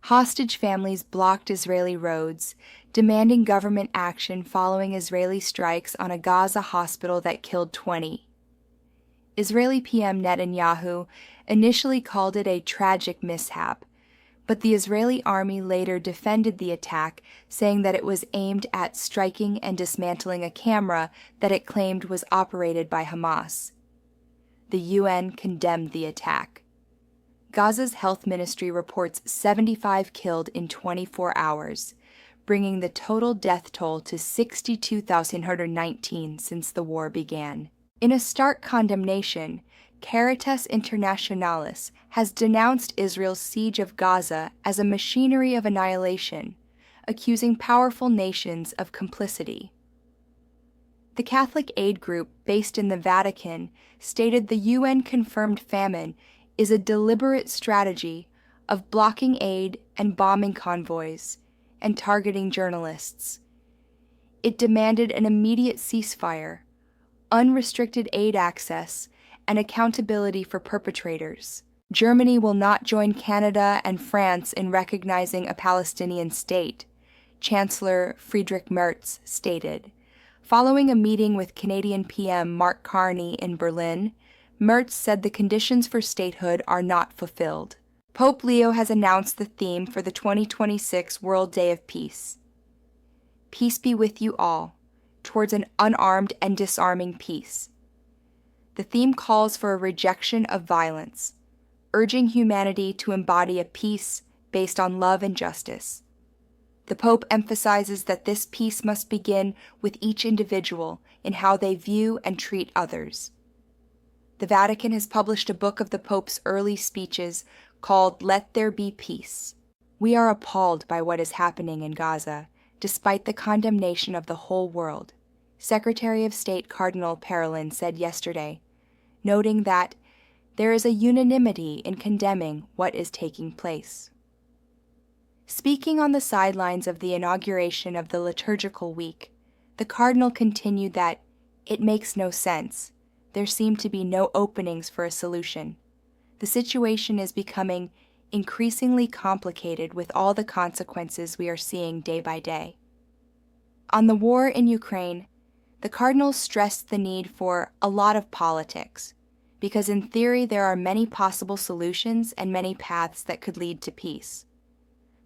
Hostage families blocked Israeli roads, demanding government action following Israeli strikes on a Gaza hospital that killed 20. Israeli PM Netanyahu initially called it a tragic mishap, but the Israeli army later defended the attack, saying that it was aimed at striking and dismantling a camera that it claimed was operated by Hamas. The UN condemned the attack. Gaza's health ministry reports 75 killed in 24 hours, bringing the total death toll to 62,119 since the war began. In a stark condemnation, Caritas Internationalis has denounced Israel's siege of Gaza as a machinery of annihilation, accusing powerful nations of complicity. The Catholic aid group based in the Vatican stated the UN-confirmed famine is a deliberate strategy of blocking aid and bombing convoys and targeting journalists. It demanded an immediate ceasefire, unrestricted aid access, and accountability for perpetrators. Germany will not join Canada and France in recognizing a Palestinian state, Chancellor Friedrich Merz stated. Following a meeting with Canadian PM Mark Carney in Berlin, Merz said the conditions for statehood are not fulfilled. Pope Leo has announced the theme for the 2026 World Day of Peace. Peace be with you all, towards an unarmed and disarming peace. The theme calls for a rejection of violence, urging humanity to embody a peace based on love and justice. The Pope emphasizes that this peace must begin with each individual in how they view and treat others. The Vatican has published a book of the Pope's early speeches called Let There Be Peace. We are appalled by what is happening in Gaza, despite the condemnation of the whole world, Secretary of State Cardinal Parolin said yesterday, noting that there is a unanimity in condemning what is taking place. Speaking on the sidelines of the inauguration of the liturgical week, the Cardinal continued that it makes no sense. There seem to be no openings for a solution. The situation is becoming increasingly complicated with all the consequences we are seeing day by day. On the war in Ukraine, the Cardinal stressed the need for a lot of politics, because in theory there are many possible solutions and many paths that could lead to peace.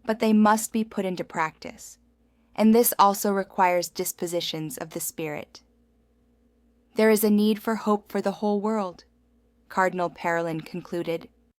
But they must be put into practice, and this also requires dispositions of the Spirit. There is a need for hope for the whole world, Cardinal Parolin concluded.